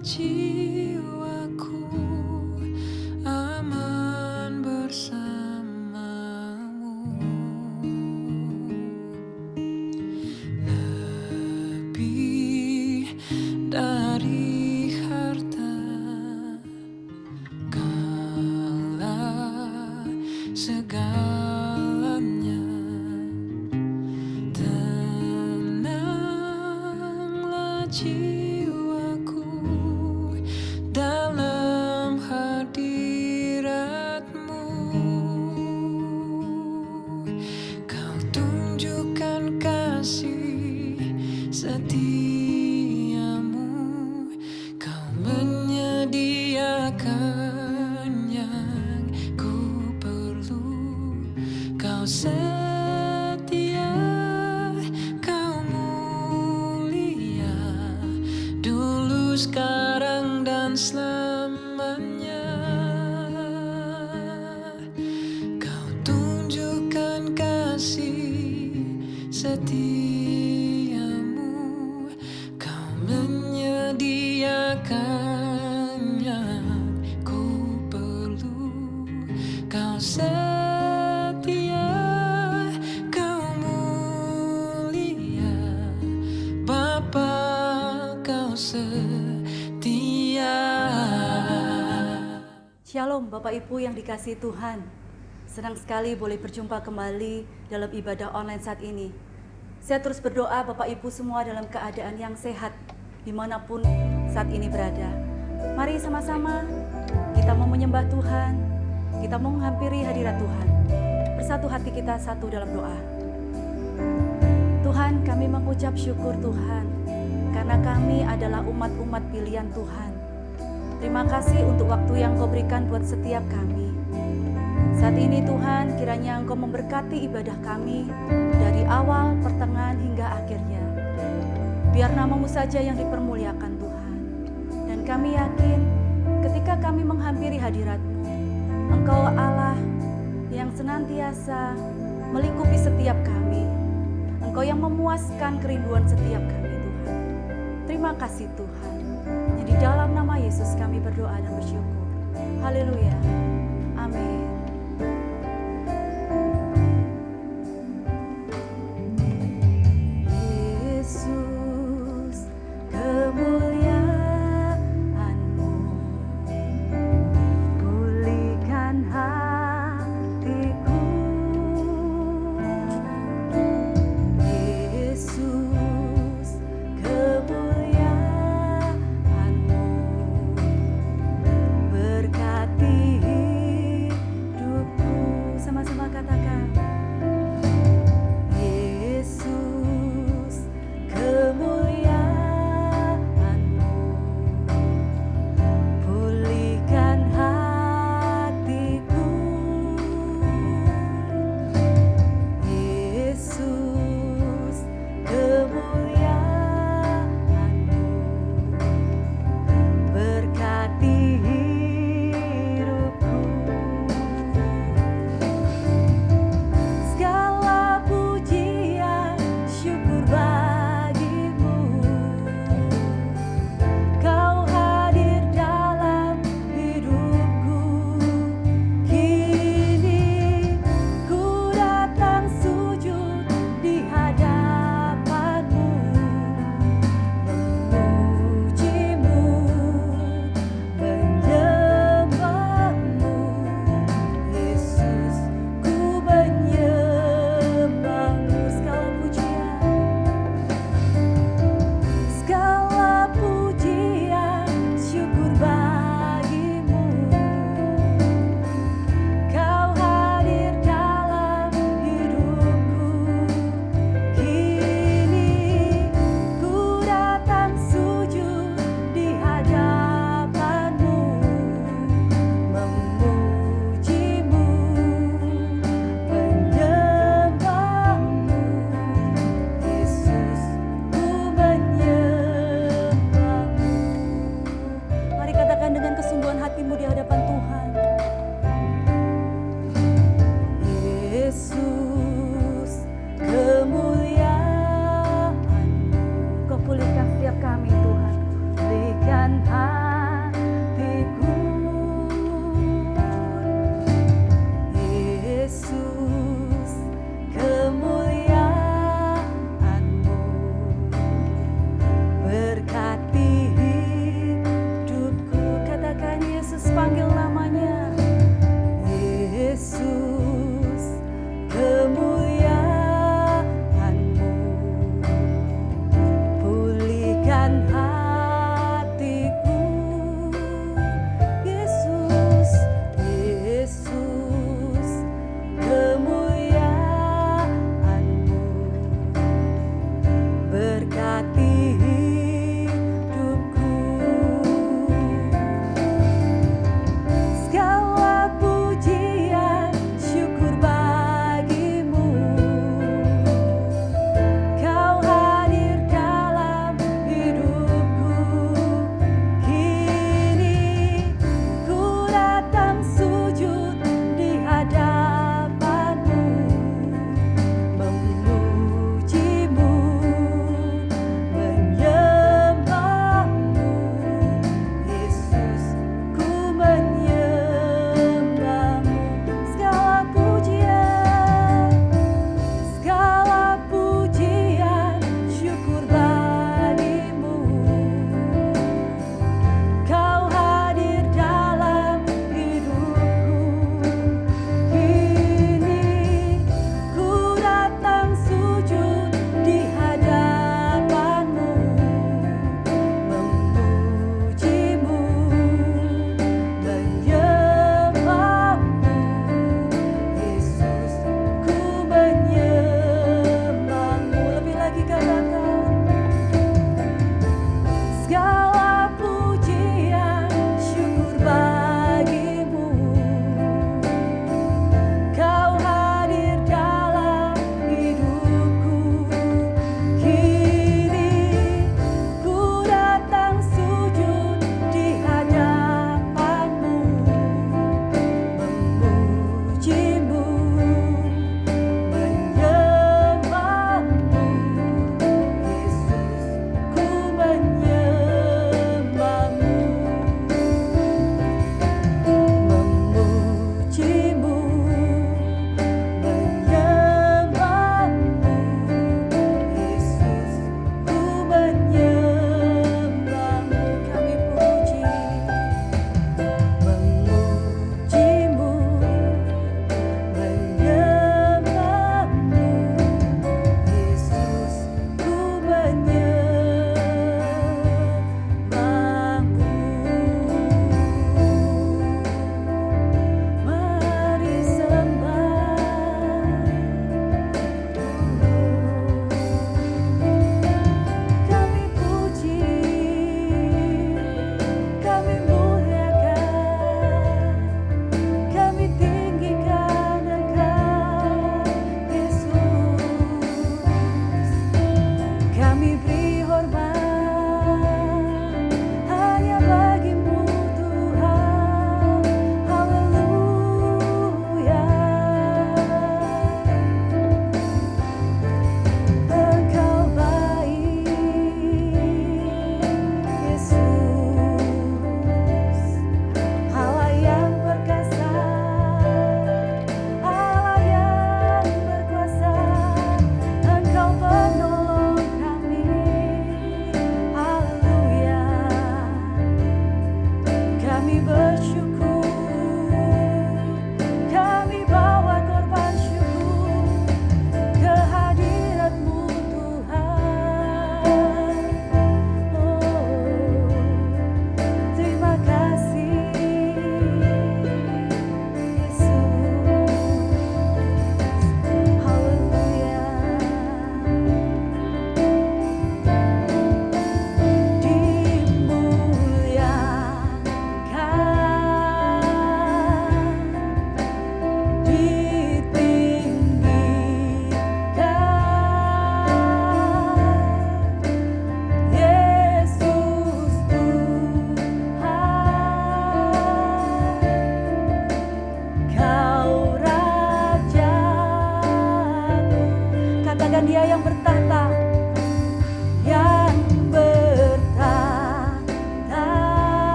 jiwaku aman bersamamu. Lebih dari harta, kaulah segalanya. Tenanglah jiwaku dalam hadirat-Mu. Kau tunjukkan kasih setiamu, Kau menyediakan yang ku perlu. Kau setia, Kau mulia, dulu, sekarang, dan selamanya. Kau tunjukkan kasih setiamu, Kau menyediakan yang ku perlu. Kau setia, Kau mulia, Bapa, Kau setia. Shalom Bapak Ibu yang dikasihi Tuhan. Senang sekali boleh berjumpa kembali dalam ibadah online saat ini. Saya terus berdoa Bapak Ibu semua dalam keadaan yang sehat dimanapun saat ini berada. Mari sama-sama kita mau menyembah Tuhan, kita mau menghampiri hadirat Tuhan. Bersatu hati kita satu dalam doa. Tuhan, kami mengucap syukur Tuhan, karena kami adalah umat-umat pilihan Tuhan. Terima kasih untuk waktu yang Kau berikan buat setiap kami. Saat ini Tuhan, kiranya Engkau memberkati ibadah kami dari awal, pertengahan, hingga akhirnya. Biar nama-Mu saja yang dipermuliakan Tuhan. Dan kami yakin ketika kami menghampiri hadirat-Mu, Engkau Allah yang senantiasa melingkupi setiap kami. Engkau yang memuaskan kerinduan setiap kami Tuhan. Terima kasih Tuhan. Yang di dalam nama Yesus kami berdoa dan bersyukur. Haleluya. Amin. Yesus, kemuliaan-Mu pulihkan hatiku. Yesus, kemuliaan-Mu berkati memberkati hidupku. Segala pujian syukur bagimu, Kau hadir dalam hidupku. Kini ku datang sujud di hadapanmu, memujimu,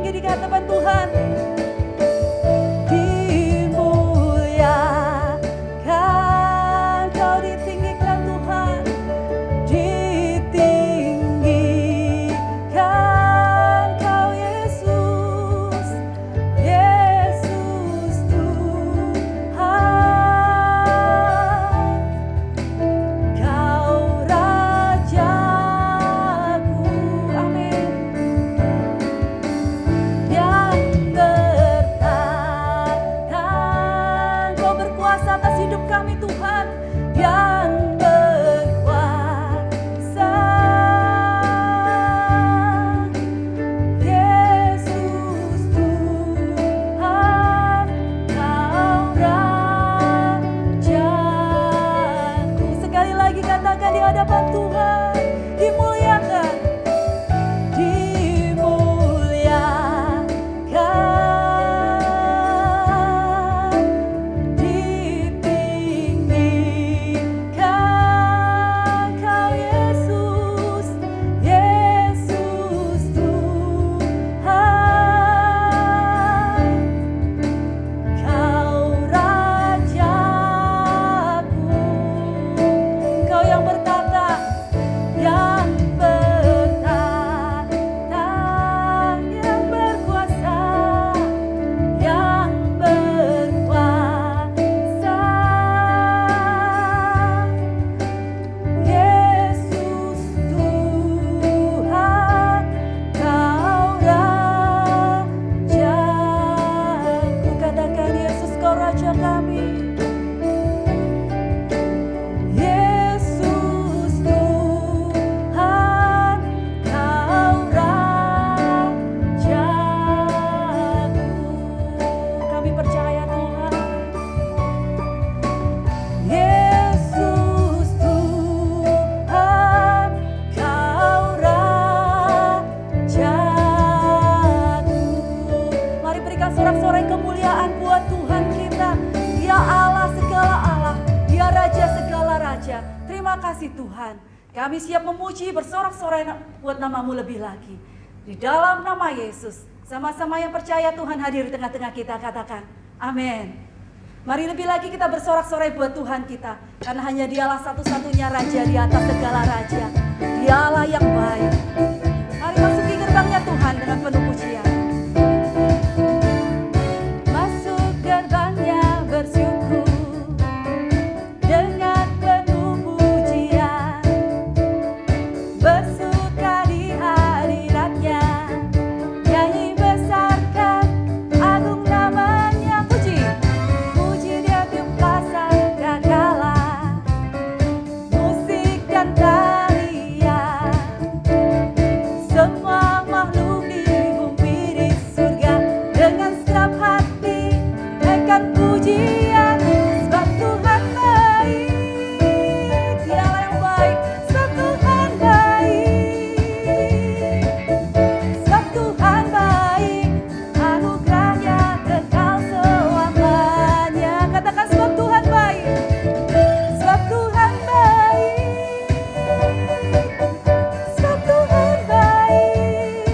lagi di hadapan Tuhan. Dimuliakan, Kau ditinggikan Tuhan. Ditinggikan Kau Yesus, Yesus Tuhan. Kau Rajaku, amin, yang bertata. Kau berkuasa atas hidup kami Tuhan, yang berkuasa. Yesus Tuhan, Kau Rajaku. Sekali lagi katakan di hadapan Tuhan, dimuliakan, dimuliakan, ditinggikan Kau Yesus, Yesus Tuhan. Kau Rajaku, Kau yang bertata, yang bertata, yang berkuasa, yang berkuasa. Yesus Tuhan, Kau Rajaku. Katakan Yesus, Kau Raja kami. Yesus Tuhan, Kau Rajaku. Kami percaya Tuhan. Yesus Tuhan, Kau Rajaku. Mari berikan sorak-sorai kemuliaan buat Tuhan kita. Dia Allah segala Allah, Dia Raja segala Raja. Terima kasih Tuhan. Kami siap memuji, bersorak-sorai buat nama-Mu lebih lagi. Di dalam nama Yesus, sama-sama yang percaya Tuhan hadir di tengah-tengah kita, katakan amin. Mari lebih lagi kita bersorak-sorai buat Tuhan kita, karena hanya Dialah satu-satunya Raja di atas segala Raja. Dialah yang baik. Mari masuki gerbangnya Tuhan dengan penuh pujian. Masuk gerbangnya bersyukur dengan penuh pujian, bersuka di hadiratnya, nyanyi besarkan agung namanya. Puji, puji Dia tiup sangkakala, musik dan tarian, semua makhluk di bumi di surga dengan segenap hati naikkan pujian. Sebab Tuhan baik, Dialah yang baik. Sebab Tuhan baik, sebab Tuhan baik, anugerahnya kekal selamanya. Katakan sebab Tuhan baik, sebab Tuhan baik, sebab Tuhan baik,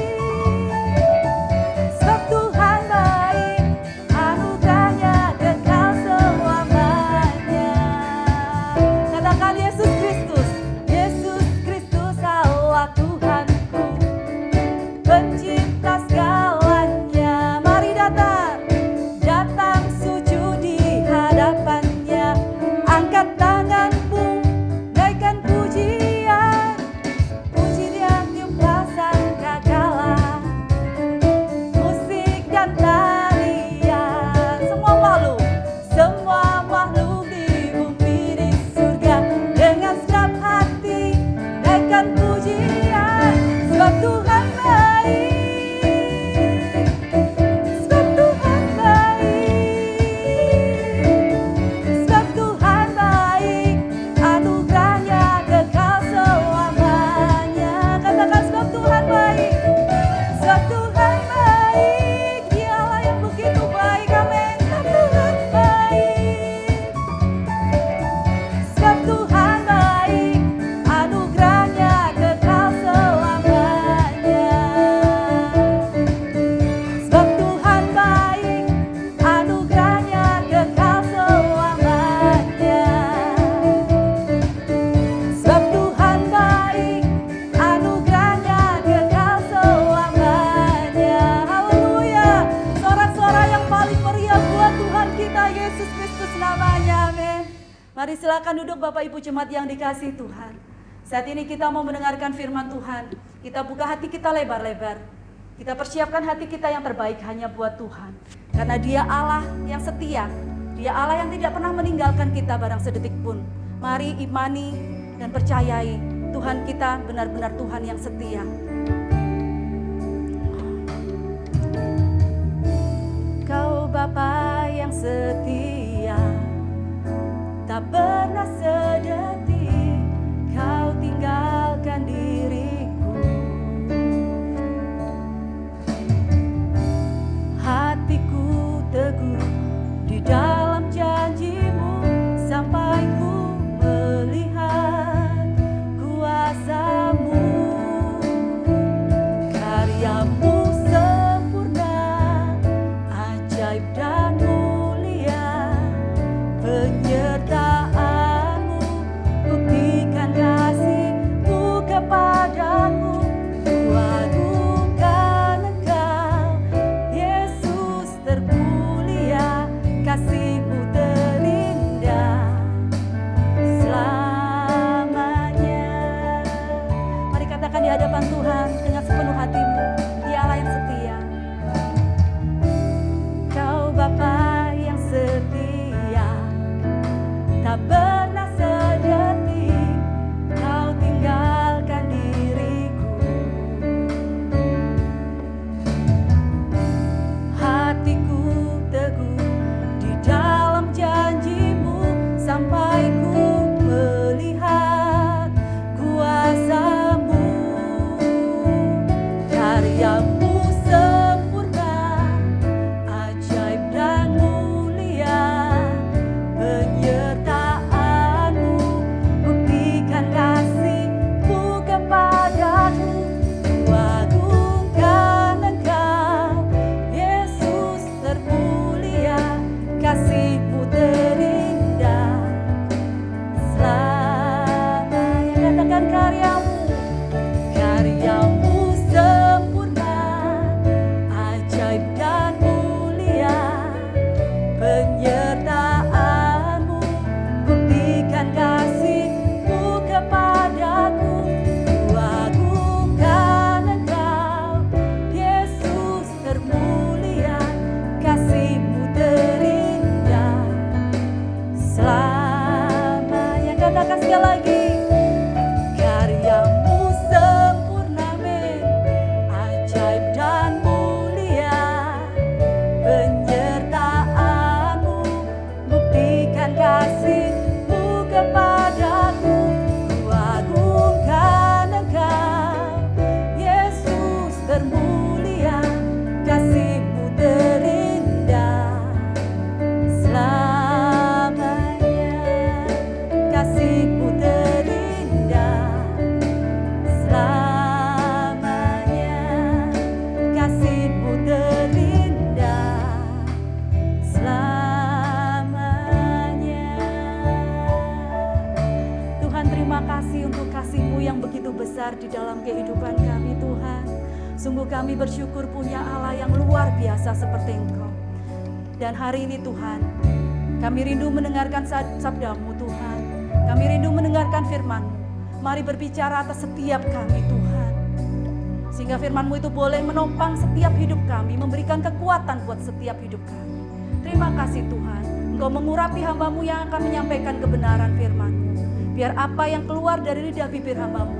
sebab Tuhan baik, anugerahnya kekal selamanya. Katakan Yesus Kristus, Yesus Kristus Allah Tuhanku, pencipta segalanya. Mari datang, datang sujud di hadapannya, angkat tanganmu, naikkan pujian, puji Dia tiup sangkakala, musik dan tarian, semua makhluk di bumi di surga dengan segenap hati naikkan pujian. Sebab Tuhan baik, Mari silakan duduk Bapak Ibu Jemaat yang dikasihi Tuhan. Saat ini kita mau mendengarkan firman Tuhan. Kita buka hati kita lebar-lebar. Kita persiapkan hati kita yang terbaik hanya buat Tuhan. Karena Dia Allah yang setia. Dia Allah yang tidak pernah meninggalkan kita barang sedetik pun. Mari imani dan percayai Tuhan kita benar-benar Tuhan yang setia. Kau Bapa yang setia, tak pernah sedetik kau tinggalkan diriku. Hatiku teguh di dalam janji-Mu sampai ku melihat kuasa-Mu. Karya-Mu sempurna, ajaib dan mulia. Penyertaan-Mu buktikan kasih-Mu kepadaku. Ku agungkan Engkau, Yesus termulia. Kasih-Mu terindah selamanya. Mari katakan di hadapan Tuhan dengan sepenuh hatimu, Dia Allah yang setia. Kau Bapa yang setia, tak pernah sedetik kau tinggalkan diriku. Hatiku teguh di dalam janji-Mu sampai ku melihat kuasa-Mu. Karya-Mu sempurna, ajaib dan mulia. Penyertaan-Mu buktikan kasih-Mu kepadaku. Ku agungkan Engkau, Yesus termulia. Kasih-Mu terindah selamanya. Katakan karya-Mu, karya-Mu sempurna, ajaib dan mulia. Penyertaan-Mu buktikan kasih-Mu kepadaku. Ku agungkan Engkau, Yesus termulia. Kasih-Mu terindah selamanya. Katakan sekali lagi. Karya-Mu sempurna, amin, ajaib dan mulia. Penyertaan-Mu buktikan kasih-Mu kepadaku. Ku agungkan Engkau, Yesus termulia. Kasih-Mu terindah selamanya. Kasih-Mu terindah selamanya. Kasih-Mu terindah selamanya. Tuhan, terima kasih untuk kasih-Mu yang begitu besar di dalam kehidupan kami, Tuhan. Sungguh kami bersyukur punya Allah yang luar biasa seperti Engkau. Dan hari ini Tuhan, kami rindu mendengarkan sabda-Mu Tuhan. Kami rindu mendengarkan firman-Mu. Mari berbicara atas setiap kami Tuhan. Sehingga firman-Mu itu boleh menopang setiap hidup kami, memberikan kekuatan buat setiap hidup kami. Terima kasih Tuhan, Engkau mengurapi hamba-Mu yang akan menyampaikan kebenaran firman-Mu. Biar apa yang keluar dari lidah bibir hamba-Mu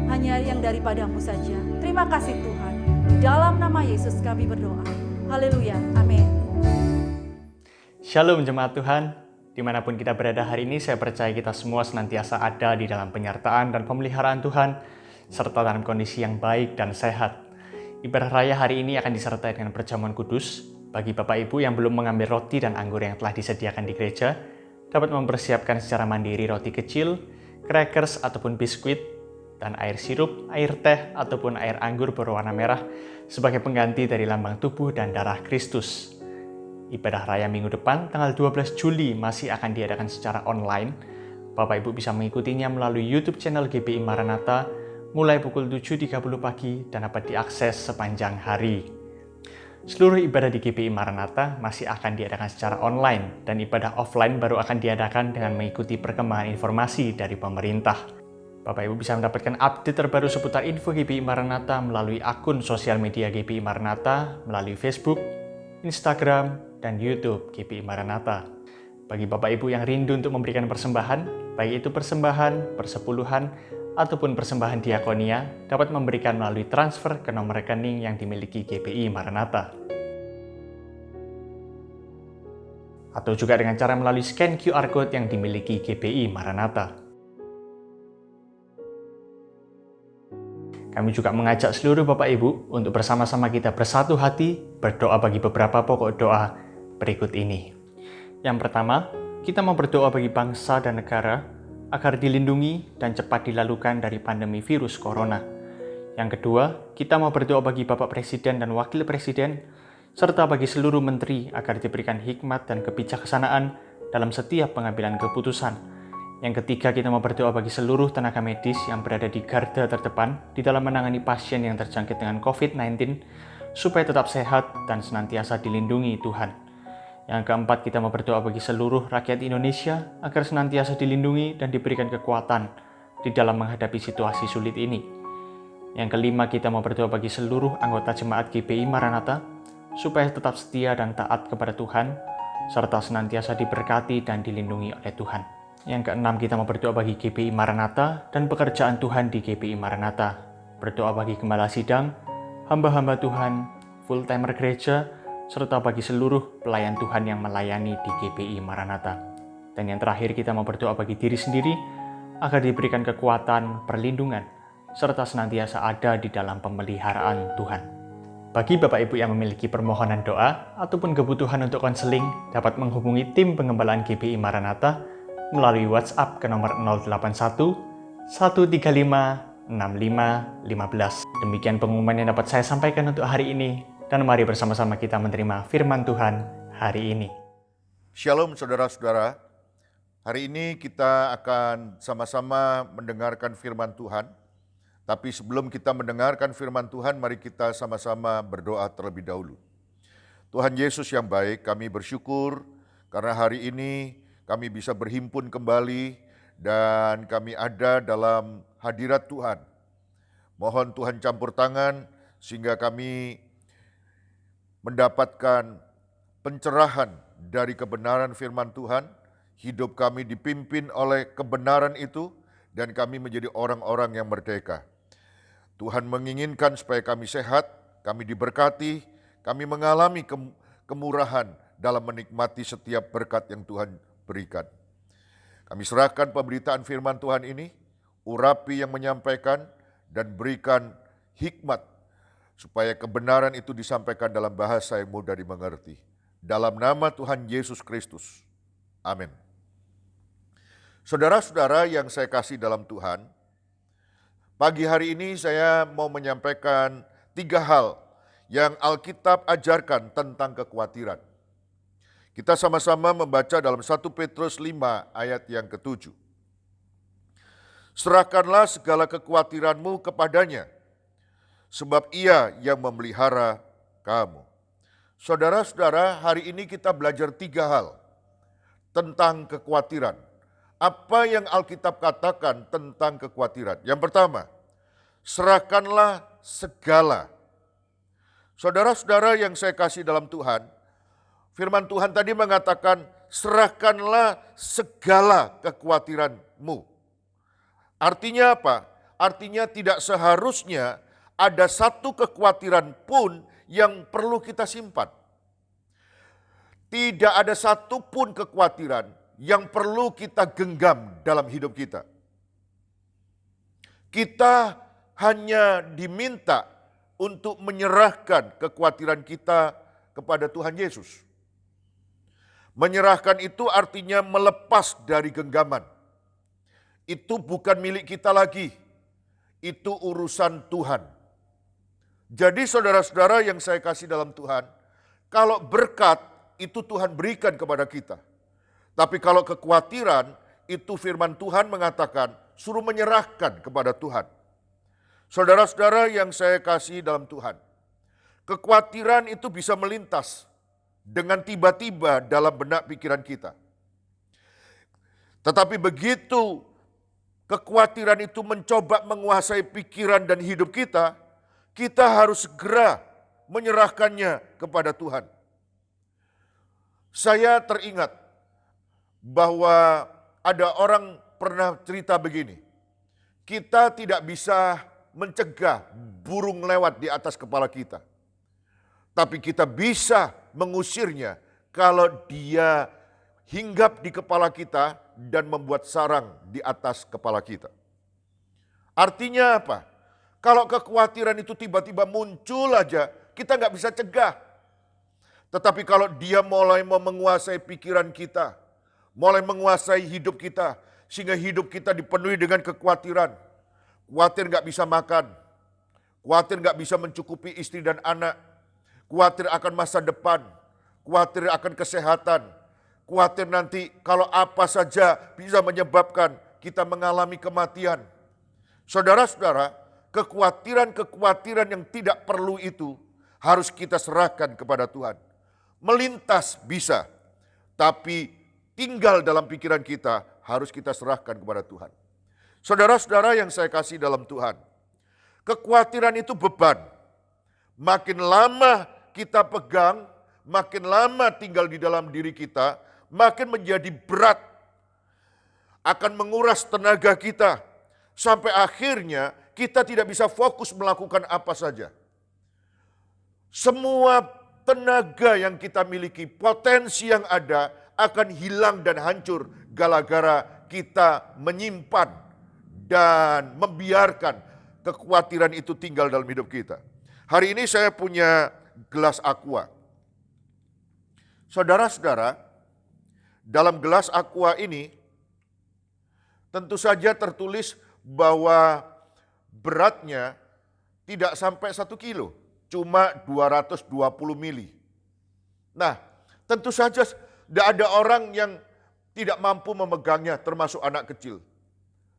hanya yang daripada-Mu saja. Terima kasih Tuhan. Di dalam nama Yesus kami berdoa. Haleluya. Amin. Shalom jemaat Tuhan, dimanapun kita berada hari ini, saya percaya kita semua senantiasa ada di dalam penyertaan dan pemeliharaan Tuhan, serta dalam kondisi yang baik dan sehat. Ibadah raya hari ini akan disertai dengan perjamuan kudus. Bagi Bapak Ibu yang belum mengambil roti dan anggur yang telah disediakan di gereja, dapat mempersiapkan secara mandiri roti kecil, crackers ataupun biskuit, dan air sirup, air teh, ataupun air anggur berwarna merah sebagai pengganti dari lambang tubuh dan darah Kristus. Ibadah raya minggu depan, tanggal 12 Juli, masih akan diadakan secara online. Bapak Ibu bisa mengikutinya melalui YouTube channel GBI Maranatha mulai pukul 7.30 pagi dan dapat diakses sepanjang hari. seluruh ibadah di GPI Maranatha masih akan diadakan secara online dan ibadah offline baru akan diadakan dengan mengikuti perkembangan informasi dari pemerintah. Bapak Ibu bisa mendapatkan update terbaru seputar info GPI Maranatha melalui akun sosial media GPI Maranatha melalui Facebook, Instagram, dan YouTube GPI Maranatha. Bagi Bapak Ibu yang rindu untuk memberikan persembahan, baik itu persembahan, persepuluhan, ataupun persembahan diakonia, dapat memberikan melalui transfer ke nomor rekening yang dimiliki GPI Maranatha. Atau juga dengan cara melalui scan QR Code yang dimiliki GPI Maranatha. Kami juga mengajak seluruh Bapak Ibu untuk bersama-sama kita bersatu hati berdoa bagi beberapa pokok doa berikut ini. Yang pertama, kita mau berdoa bagi bangsa dan negara agar dilindungi dan cepat dilalukan dari pandemi virus corona. Yang kedua, kita mau berdoa bagi Bapak Presiden dan Wakil Presiden, serta bagi seluruh menteri agar diberikan hikmat dan kebijaksanaan dalam setiap pengambilan keputusan. Yang ketiga, kita mau berdoa bagi seluruh tenaga medis yang berada di garda terdepan di dalam menangani pasien yang terjangkit dengan COVID-19, supaya tetap sehat dan senantiasa dilindungi Tuhan. Yang keempat, kita mau berdoa bagi seluruh rakyat Indonesia agar senantiasa dilindungi dan diberikan kekuatan di dalam menghadapi situasi sulit ini. Yang kelima, kita mau berdoa bagi seluruh anggota jemaat GPI Maranatha supaya tetap setia dan taat kepada Tuhan, serta senantiasa diberkati dan dilindungi oleh Tuhan. Yang keenam, kita mau berdoa bagi GPI Maranatha dan pekerjaan Tuhan di GPI Maranatha. Berdoa bagi gembala sidang, hamba-hamba Tuhan, full-timer gereja, serta bagi seluruh pelayan Tuhan yang melayani di GPI Maranatha. Dan yang terakhir, kita mau berdoa bagi diri sendiri agar diberikan kekuatan, perlindungan, serta senantiasa ada di dalam pemeliharaan Tuhan. Bagi Bapak Ibu yang memiliki permohonan doa ataupun kebutuhan untuk konseling, dapat menghubungi tim pengembalaan GPI Maranatha melalui WhatsApp ke nomor 081 135 65 15. Demikian pengumuman yang dapat saya sampaikan untuk hari ini. Dan mari bersama-sama kita menerima firman Tuhan hari ini. Shalom saudara-saudara, hari ini kita akan sama-sama mendengarkan firman Tuhan. Tapi sebelum kita mendengarkan firman Tuhan, mari kita sama-sama berdoa terlebih dahulu. Tuhan Yesus yang baik, kami bersyukur karena hari ini kami bisa berhimpun kembali dan kami ada dalam hadirat Tuhan. Mohon Tuhan campur tangan sehingga kami mendapatkan pencerahan dari kebenaran firman Tuhan, hidup kami dipimpin oleh kebenaran itu, dan kami menjadi orang-orang yang merdeka. Tuhan menginginkan supaya kami sehat, kami diberkati, kami mengalami kemurahan dalam menikmati setiap berkat yang Tuhan berikan. Kami serahkan pemberitaan firman Tuhan ini, urapi yang menyampaikan, dan berikan hikmat supaya kebenaran itu disampaikan dalam bahasa yang mudah dimengerti. Dalam nama Tuhan Yesus Kristus. Amin. Saudara-saudara yang saya kasih dalam Tuhan, pagi hari ini saya mau menyampaikan 3 hal yang Alkitab ajarkan tentang kekhawatiran. Kita sama-sama membaca dalam 1 Petrus 5 ayat yang ke-7. Serahkanlah segala kekhawatiranmu kepadanya, sebab Ia yang memelihara kamu. Saudara-saudara, hari ini kita belajar 3 hal tentang kekhawatiran. Apa yang Alkitab katakan tentang kekhawatiran? Yang pertama, serahkanlah segala. Saudara-saudara yang saya kasih dalam Tuhan, firman Tuhan tadi mengatakan, serahkanlah segala kekhawatiranmu. Artinya apa? Artinya tidak seharusnya ada satu kekhawatiran pun yang perlu kita simpan. Tidak ada satu pun kekhawatiran yang perlu kita genggam dalam hidup kita. Kita hanya diminta untuk menyerahkan kekhawatiran kita kepada Tuhan Yesus. Menyerahkan itu artinya melepas dari genggaman. Itu bukan milik kita lagi. Itu urusan Tuhan. Jadi saudara-saudara yang saya kasih dalam Tuhan, kalau berkat itu Tuhan berikan kepada kita. Tapi kalau kekhawatiran itu firman Tuhan mengatakan suruh menyerahkan kepada Tuhan. Saudara-saudara yang saya kasih dalam Tuhan, kekhawatiran itu bisa melintas dengan tiba-tiba dalam benak pikiran kita. Tetapi begitu kekhawatiran itu mencoba menguasai pikiran dan hidup kita, kita harus segera menyerahkannya kepada Tuhan. Saya teringat bahwa ada orang pernah cerita begini, kita tidak bisa mencegah burung lewat di atas kepala kita, tapi kita bisa mengusirnya kalau dia hinggap di kepala kita dan membuat sarang di atas kepala kita. Artinya apa? Kalau kekhawatiran itu tiba-tiba muncul aja, kita nggak bisa cegah. Tetapi kalau dia mulai mau menguasai pikiran kita, mulai menguasai hidup kita, sehingga hidup kita dipenuhi dengan kekhawatiran. Khawatir nggak bisa makan, khawatir nggak bisa mencukupi istri dan anak, khawatir akan masa depan, khawatir akan kesehatan, khawatir nanti kalau apa saja bisa menyebabkan kita mengalami kematian. Saudara-saudara, kekhawatiran-kekhawatiran yang tidak perlu itu harus kita serahkan kepada Tuhan. Melintas bisa, tapi tinggal dalam pikiran kita harus kita serahkan kepada Tuhan. Saudara-saudara yang saya kasih dalam Tuhan, kekhawatiran itu beban. Makin lama kita pegang, makin lama tinggal di dalam diri kita, makin menjadi berat. Akan menguras tenaga kita, sampai akhirnya kita tidak bisa fokus melakukan apa saja. Semua tenaga yang kita miliki, potensi yang ada akan hilang dan hancur gara-gara kita menyimpan dan membiarkan kekhawatiran itu tinggal dalam hidup kita. Hari ini saya punya gelas aqua. Saudara-saudara, dalam gelas aqua ini tentu saja tertulis bahwa beratnya tidak sampai 1 kilo. Cuma 220 mili. Nah, tentu saja tidak ada orang yang tidak mampu memegangnya, termasuk anak kecil.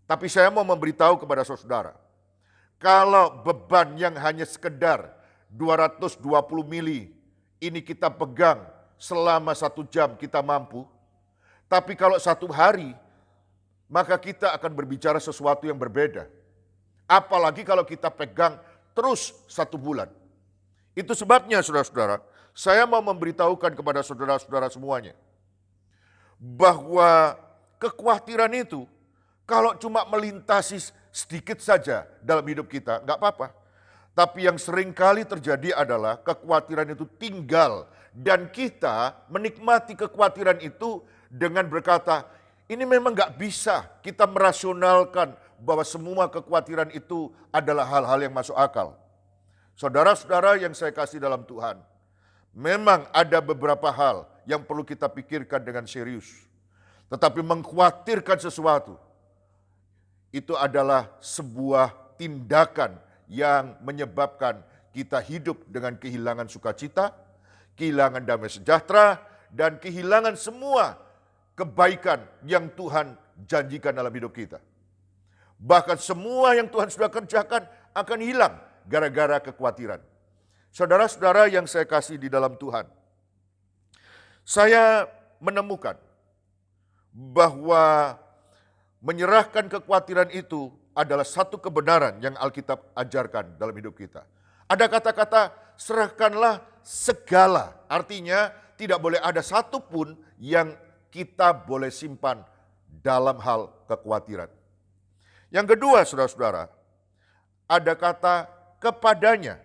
Tapi saya mau memberitahu kepada saudara, kalau beban yang hanya sekedar 220 mili, ini kita pegang selama 1 jam kita mampu. Tapi kalau 1 hari, maka kita akan berbicara sesuatu yang berbeda. Apalagi kalau kita pegang terus 1 bulan. Itu sebabnya saudara-saudara, saya mau memberitahukan kepada saudara-saudara semuanya, bahwa kekhawatiran itu kalau cuma melintasi sedikit saja dalam hidup kita, enggak apa-apa. Tapi yang sering kali terjadi adalah kekhawatiran itu tinggal dan kita menikmati kekhawatiran itu dengan berkata, ini memang enggak bisa kita merasionalkan bahwa semua kekhawatiran itu adalah hal-hal yang masuk akal. Saudara-saudara yang saya kasih dalam Tuhan, memang ada beberapa hal yang perlu kita pikirkan dengan serius. Tetapi mengkhawatirkan sesuatu, itu adalah sebuah tindakan yang menyebabkan kita hidup dengan kehilangan sukacita, kehilangan damai sejahtera, dan kehilangan semua kebaikan yang Tuhan janjikan dalam hidup kita. Bahkan semua yang Tuhan sudah kerjakan akan hilang gara-gara kekhawatiran. Saudara-saudara yang saya kasih di dalam Tuhan, saya menemukan bahwa menyerahkan kekhawatiran itu adalah satu kebenaran yang Alkitab ajarkan dalam hidup kita. Ada kata-kata serahkanlah segala, artinya tidak boleh ada satupun yang kita boleh simpan dalam hal kekhawatiran. Yang kedua, saudara-saudara, ada kata kepadanya.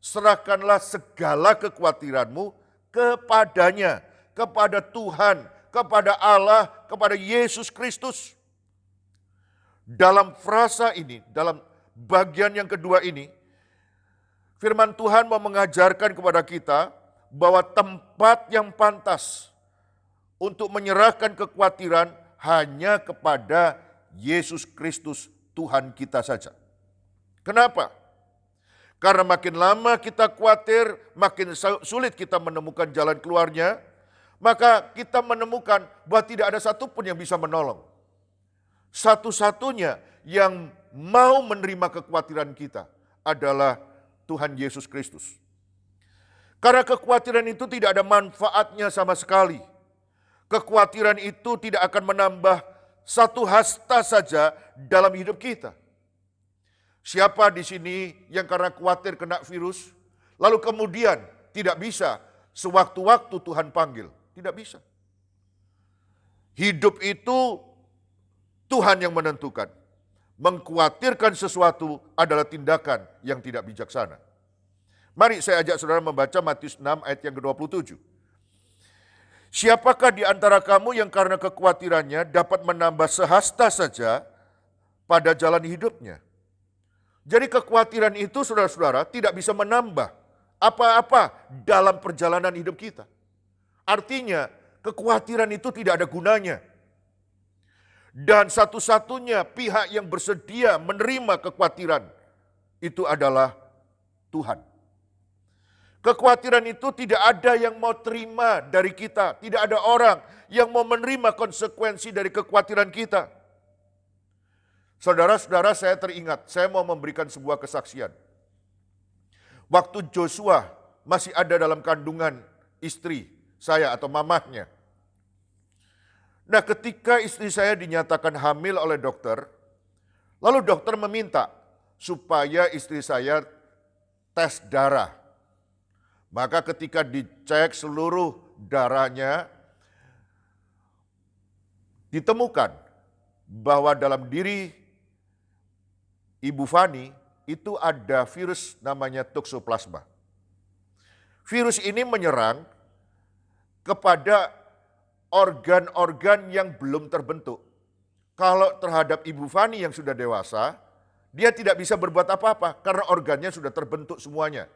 Serahkanlah segala kekhawatiranmu kepadanya, kepada Tuhan, kepada Allah, kepada Yesus Kristus. Dalam frasa ini, dalam bagian yang kedua ini, firman Tuhan mau mengajarkan kepada kita bahwa tempat yang pantas untuk menyerahkan kekhawatiran hanya kepada Yesus Kristus Tuhan kita saja. Kenapa? Karena makin lama kita khawatir, makin sulit kita menemukan jalan keluarnya, maka kita menemukan bahwa tidak ada satupun yang bisa menolong. Satu-satunya yang mau menerima kekhawatiran kita adalah Tuhan Yesus Kristus. Karena kekhawatiran itu tidak ada manfaatnya sama sekali. Kekhawatiran itu tidak akan menambah satu hasta saja dalam hidup kita. Siapa di sini yang karena khawatir kena virus, lalu kemudian tidak bisa sewaktu-waktu Tuhan panggil? Tidak bisa. Hidup itu Tuhan yang menentukan. Mengkhawatirkan sesuatu adalah tindakan yang tidak bijaksana. Mari saya ajak saudara membaca Matius 6 ayat yang ke-27. Siapakah di antara kamu yang karena kekhawatirannya dapat menambah sehasta saja pada jalan hidupnya? Jadi kekhawatiran itu saudara-saudara tidak bisa menambah apa-apa dalam perjalanan hidup kita. Artinya kekhawatiran itu tidak ada gunanya. Dan satu-satunya pihak yang bersedia menerima kekhawatiran itu adalah Tuhan. Kekhawatiran itu tidak ada yang mau terima dari kita. Tidak ada orang yang mau menerima konsekuensi dari kekhawatiran kita. Saudara-saudara, saya teringat, saya mau memberikan sebuah kesaksian. Waktu Joshua masih ada dalam kandungan istri saya atau mamahnya. Nah, ketika istri saya dinyatakan hamil oleh dokter, lalu dokter meminta supaya istri saya tes darah. Maka ketika dicek seluruh darahnya, ditemukan bahwa dalam diri Ibu Fani itu ada virus namanya toxoplasma. Virus ini menyerang kepada organ-organ yang belum terbentuk. Kalau terhadap Ibu Fani yang sudah dewasa, dia tidak bisa berbuat apa-apa karena organnya sudah terbentuk semuanya.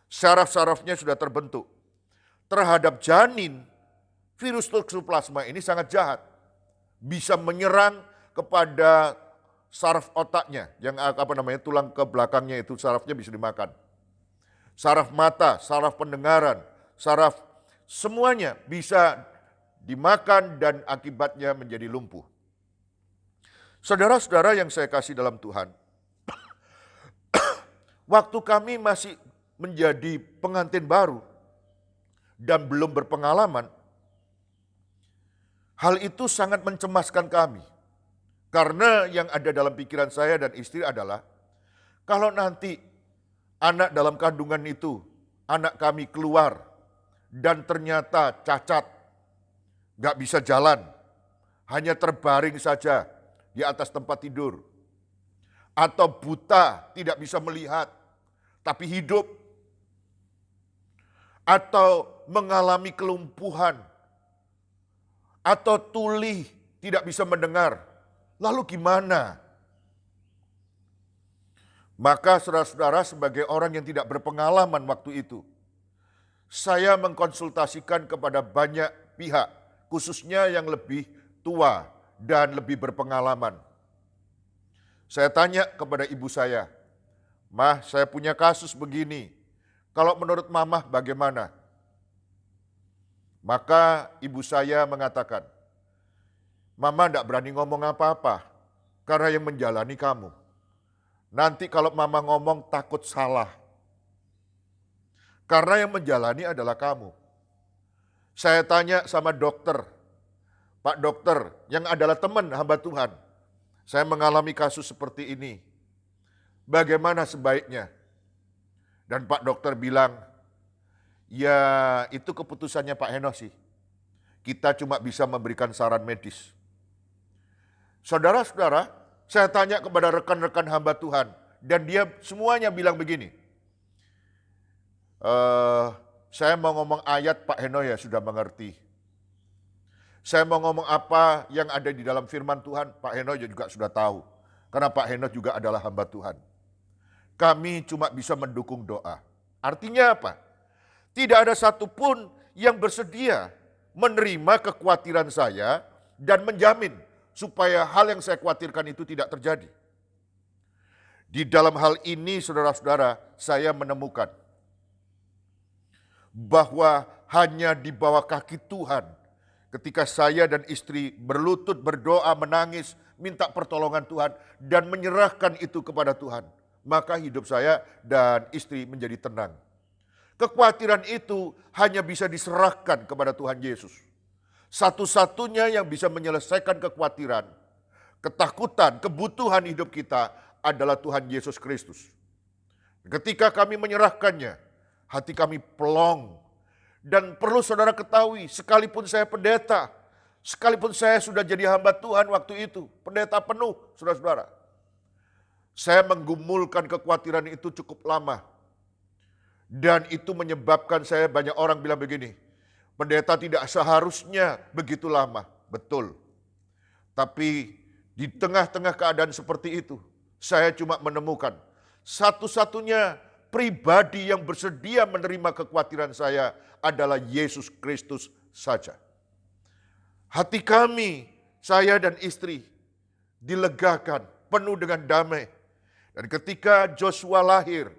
Saraf-sarafnya sudah terbentuk. Terhadap janin, virus toxoplasma ini sangat jahat. Bisa menyerang kepada saraf otaknya, yang tulang ke belakangnya itu sarafnya bisa dimakan. Saraf mata, saraf pendengaran, saraf semuanya bisa dimakan dan akibatnya menjadi lumpuh. Saudara-saudara yang saya kasih dalam Tuhan, waktu kami masih menjadi pengantin baru dan belum berpengalaman, hal itu sangat mencemaskan kami. Karena yang ada dalam pikiran saya dan istri adalah, kalau nanti anak dalam kandungan itu, anak kami keluar dan ternyata cacat, gak bisa jalan, hanya terbaring saja di atas tempat tidur, atau buta, tidak bisa melihat, tapi hidup, atau mengalami kelumpuhan, atau tuli, tidak bisa mendengar. Lalu gimana? Maka saudara-saudara sebagai orang yang tidak berpengalaman waktu itu, saya mengkonsultasikan kepada banyak pihak, khususnya yang lebih tua dan lebih berpengalaman. Saya tanya kepada ibu saya, "Mah, saya punya kasus begini. Kalau menurut Mamah bagaimana?" Maka ibu saya mengatakan, "Mama tidak berani ngomong apa-apa, karena yang menjalani kamu. Nanti kalau Mama ngomong takut salah. Karena yang menjalani adalah kamu." Saya tanya sama dokter, "Pak dokter, yang adalah teman hamba Tuhan, saya mengalami kasus seperti ini. Bagaimana sebaiknya?" Dan Pak dokter bilang, "Ya itu keputusannya Pak Heno sih. Kita cuma bisa memberikan saran medis." Saudara-saudara, saya tanya kepada rekan-rekan hamba Tuhan, dan dia semuanya bilang begini, "Saya mau ngomong ayat Pak Heno ya sudah mengerti. Saya mau ngomong apa yang ada di dalam firman Tuhan, Pak Heno juga sudah tahu. Karena Pak Heno juga adalah hamba Tuhan. Kami cuma bisa mendukung doa." Artinya apa? Tidak ada satupun yang bersedia menerima kekhawatiran saya dan menjamin supaya hal yang saya khawatirkan itu tidak terjadi. Di dalam hal ini saudara-saudara, saya menemukan bahwa hanya di bawah kaki Tuhan, ketika saya dan istri berlutut berdoa, menangis, minta pertolongan Tuhan, dan menyerahkan itu kepada Tuhan, maka hidup saya dan istri menjadi tenang. Kekhawatiran itu hanya bisa diserahkan kepada Tuhan Yesus. Satu-satunya yang bisa menyelesaikan kekhawatiran, ketakutan, kebutuhan hidup kita adalah Tuhan Yesus Kristus. Ketika kami menyerahkannya, hati kami plong. Dan perlu saudara ketahui, sekalipun saya pendeta, sekalipun saya sudah jadi hamba Tuhan waktu itu, pendeta penuh, saudara-saudara. Saya menggumulkan kekhawatiran itu cukup lama. Dan itu menyebabkan saya banyak orang bilang begini, pendeta tidak seharusnya begitu lama. Betul. Tapi di tengah-tengah keadaan seperti itu, saya cuma menemukan satu-satunya pribadi yang bersedia menerima kekhawatiran saya adalah Yesus Kristus saja. Hati kami, saya dan istri, dilegakan, penuh dengan damai. Dan ketika Joshua lahir,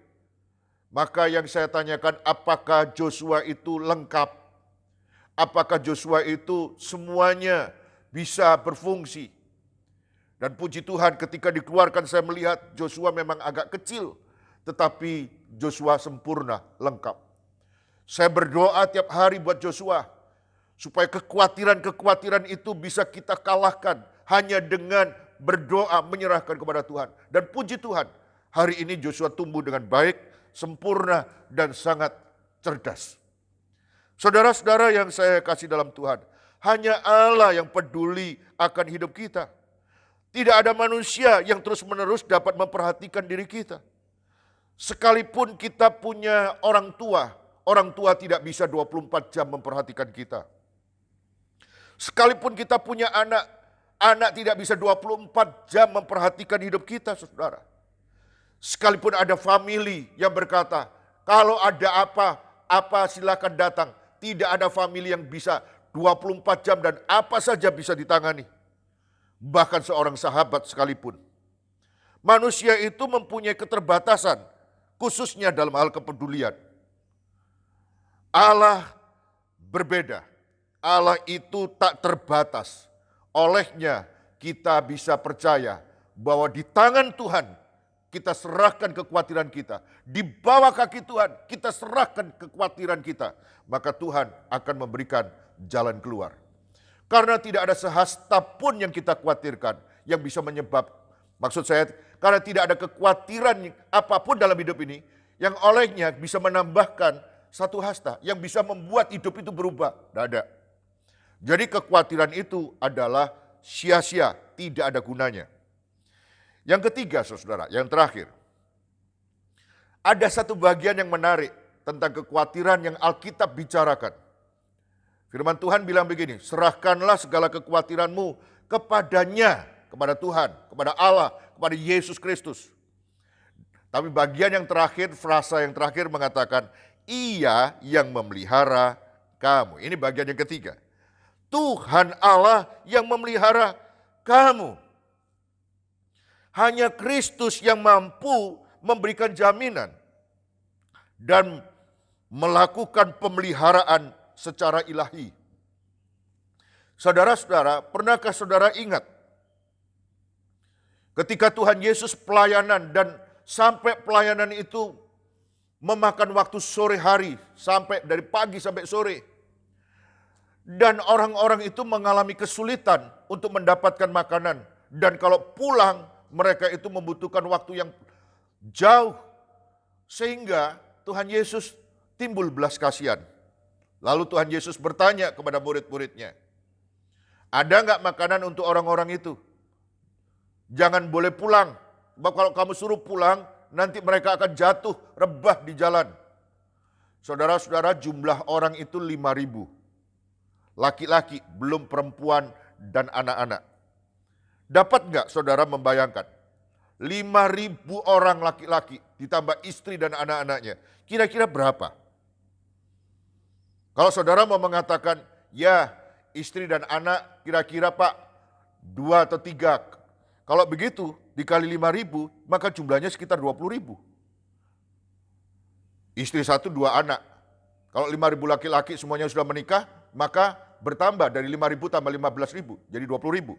maka yang saya tanyakan, apakah Joshua itu lengkap? Apakah Joshua itu semuanya bisa berfungsi? Dan puji Tuhan ketika dikeluarkan saya melihat Joshua memang agak kecil, tetapi Joshua sempurna, lengkap. Saya berdoa tiap hari buat Joshua, supaya kekhawatiran-kekhawatiran itu bisa kita kalahkan hanya dengan berdoa menyerahkan kepada Tuhan. Dan puji Tuhan, hari ini Joshua tumbuh dengan baik, sempurna, dan sangat cerdas. Saudara-saudara yang saya kasih dalam Tuhan, hanya Allah yang peduli akan hidup kita. Tidak ada manusia yang terus-menerus dapat memperhatikan diri kita. Sekalipun kita punya orang tua tidak bisa 24 jam memperhatikan kita. Sekalipun kita punya anak tidak bisa 24 jam memperhatikan hidup kita, saudara. Sekalipun ada family yang berkata, kalau ada apa silakan datang. Tidak ada family yang bisa 24 jam dan apa saja bisa ditangani. Bahkan seorang sahabat sekalipun. Manusia itu mempunyai keterbatasan, khususnya dalam hal kepedulian. Allah berbeda. Allah itu tak terbatas. Olehnya kita bisa percaya bahwa di tangan Tuhan kita serahkan kekhawatiran kita. Di bawah kaki Tuhan kita serahkan kekhawatiran kita. Maka Tuhan akan memberikan jalan keluar. Karena tidak ada sehasta pun yang kita khawatirkan yang bisa maksud saya, karena tidak ada kekhawatiran apapun dalam hidup ini yang olehnya bisa menambahkan satu hasta yang bisa membuat hidup itu berubah. Tidak ada. Jadi kekhawatiran itu adalah sia-sia, tidak ada gunanya. Yang ketiga, saudara, yang terakhir. Ada satu bagian yang menarik tentang kekhawatiran yang Alkitab bicarakan. Firman Tuhan bilang begini, serahkanlah segala kekhawatiranmu kepadanya, kepada Tuhan, kepada Allah, kepada Yesus Kristus. Tapi bagian yang terakhir, frasa yang terakhir mengatakan, Ia yang memelihara kamu. Ini bagian yang ketiga. Tuhan Allah yang memelihara kamu. Hanya Kristus yang mampu memberikan jaminan dan melakukan pemeliharaan secara ilahi. Saudara-saudara, pernahkah saudara ingat ketika Tuhan Yesus pelayanan dan sampai pelayanan itu memakan waktu sore hari, sampai dari pagi sampai sore. Dan orang-orang itu mengalami kesulitan untuk mendapatkan makanan. Dan kalau pulang, mereka itu membutuhkan waktu yang jauh. Sehingga Tuhan Yesus timbul belas kasihan. Lalu Tuhan Yesus bertanya kepada murid-muridnya, ada enggak makanan untuk orang-orang itu? Jangan boleh pulang. Sebab kalau kamu suruh pulang, nanti mereka akan jatuh rebah di jalan. Saudara-saudara, jumlah orang itu 5.000. Laki-laki, belum perempuan dan anak-anak. Dapat enggak saudara membayangkan? 5.000 orang laki-laki ditambah istri dan anak-anaknya. Kira-kira berapa? Kalau saudara mau mengatakan, ya istri dan anak kira-kira Pak 2 atau 3. Kalau begitu dikali 5.000 maka jumlahnya sekitar 20.000. Istri 1, 2 anak. Kalau 5.000 laki-laki semuanya sudah menikah, maka bertambah dari 5.000 tambah 15.000 jadi 20.000.